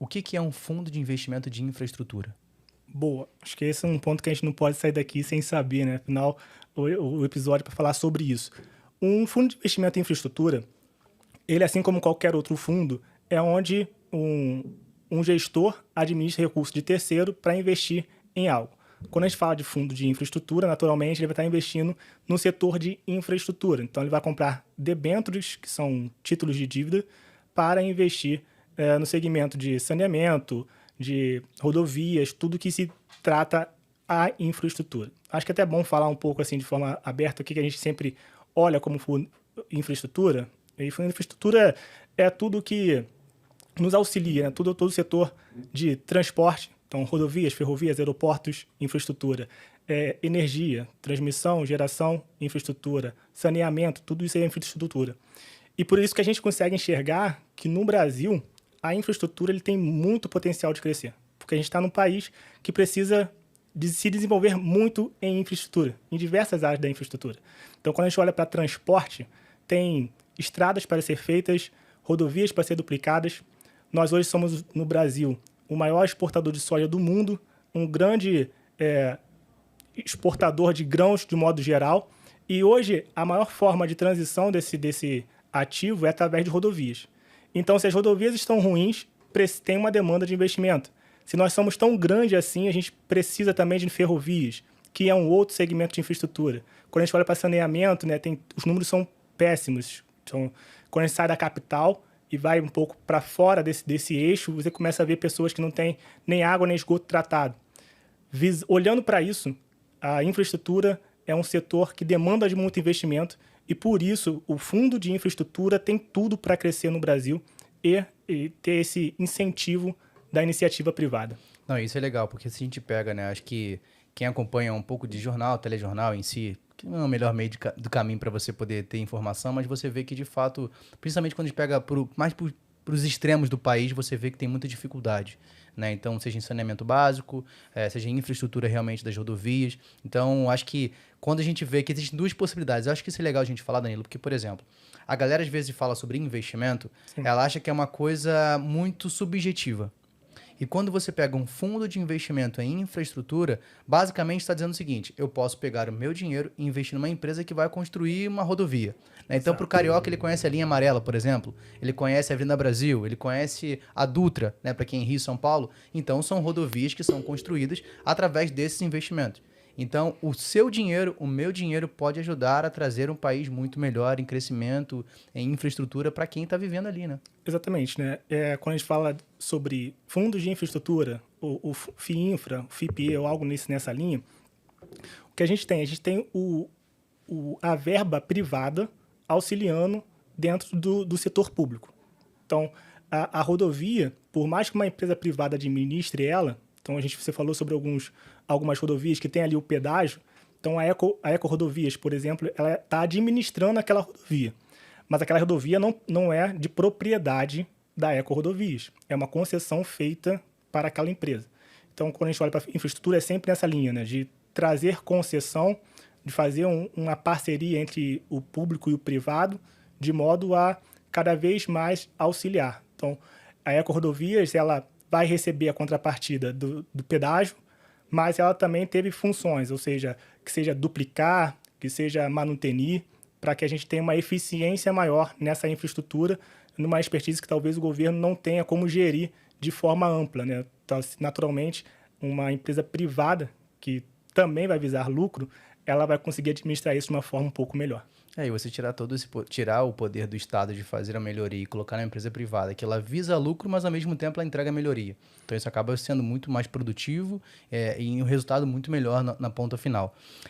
O que que é um fundo de investimento de infraestrutura? Boa. Acho que esse é um ponto que a gente não pode sair daqui sem saber, né? Afinal, o episódio é para falar sobre isso. Um fundo de investimento em infraestrutura, ele, assim como qualquer outro fundo, é onde um gestor administra recursos de terceiro para investir em algo. Quando a gente fala de fundo de infraestrutura, naturalmente ele vai estar investindo no setor de infraestrutura. Então ele vai comprar debêntures, que são títulos de dívida, para investir no segmento de saneamento, de rodovias, tudo que se trata a infraestrutura. Acho que é até bom falar um pouco assim de forma aberta o que a gente sempre olha como fundo infraestrutura. E fundo de infraestrutura é tudo que nos auxilia, né? Todo o setor de transporte, então rodovias, ferrovias, aeroportos, infraestrutura, energia, transmissão, geração, infraestrutura, saneamento, tudo isso é infraestrutura. E por isso que a gente consegue enxergar que no Brasil a infraestrutura ele tem muito potencial de crescer, porque a gente está num país que precisa de se desenvolver muito em infraestrutura, em diversas áreas da infraestrutura. Então, quando a gente olha para transporte, tem estradas para ser feitas, rodovias para ser duplicadas. Nós hoje somos, no Brasil, o maior exportador de soja do mundo, um grande exportador de grãos de modo geral. E hoje, a maior forma de transição desse ativo é através de rodovias. Então, se as rodovias estão ruins, tem uma demanda de investimento. Se nós somos tão grandes assim, a gente precisa também de ferrovias, que é um outro segmento de infraestrutura. Quando a gente olha para saneamento, né, os números são péssimos. Então, quando a gente sai da capital e vai um pouco para fora desse eixo, você começa a ver pessoas que não têm nem água nem esgoto tratado. Olhando para isso, a infraestrutura é um setor que demanda de muito investimento e, por isso, o fundo de infraestrutura tem tudo para crescer no Brasil e ter esse incentivo da iniciativa privada. Não, isso é legal, porque se a gente pega, né, acho que quem acompanha um pouco de jornal, telejornal em si, que não é o melhor meio do caminho para você poder ter informação, mas você vê que, de fato, principalmente quando a gente pega mais para os extremos do país, você vê que tem muita dificuldade, né? Então, seja em saneamento básico, seja em infraestrutura realmente das rodovias. Então, acho que quando a gente vê que existem duas possibilidades, eu acho que isso é legal a gente falar, Danilo, porque, por exemplo, a galera às vezes fala sobre investimento, Sim. ela acha que é uma coisa muito subjetiva. E quando você pega um fundo de investimento em infraestrutura, basicamente está dizendo o seguinte: eu posso pegar o meu dinheiro e investir numa empresa que vai construir uma rodovia. Né? Então, para o carioca, ele conhece a linha amarela, por exemplo, ele conhece a Avenida Brasil, ele conhece a Dutra, né, para quem é Rio e São Paulo. Então, são rodovias que são construídas através desses investimentos. Então, o seu dinheiro, o meu dinheiro pode ajudar a trazer um país muito melhor em crescimento, em infraestrutura para quem está vivendo ali, né? Exatamente, né? Quando a gente fala sobre fundos de infraestrutura, o FIINFRA, o FIPE ou algo nessa linha, o que a gente tem? A gente tem a verba privada auxiliando dentro do setor público. Então, a rodovia, por mais que uma empresa privada administre ela, então você falou sobre algumas rodovias que tem ali o pedágio, então a Eco Rodovias, por exemplo, ela está administrando aquela rodovia. Mas aquela rodovia não é de propriedade da Eco Rodovias. É uma concessão feita para aquela empresa. Então, quando a gente olha para a infraestrutura, é sempre nessa linha, né, de trazer concessão, de fazer uma parceria entre o público e o privado, de modo a cada vez mais auxiliar. Então, a Eco Rodovias, ela vai receber a contrapartida do pedágio, mas ela também teve funções, ou seja, que seja duplicar, que seja manutenir, para que a gente tenha uma eficiência maior nessa infraestrutura, numa expertise que talvez o governo não tenha como gerir de forma ampla, né? Então, naturalmente, uma empresa privada, que também vai visar lucro, ela vai conseguir administrar isso de uma forma um pouco melhor. E você tirar o poder do Estado de fazer a melhoria e colocar na empresa privada, que ela visa lucro, mas ao mesmo tempo ela entrega a melhoria. Então isso acaba sendo muito mais produtivo e um resultado muito melhor na ponta final.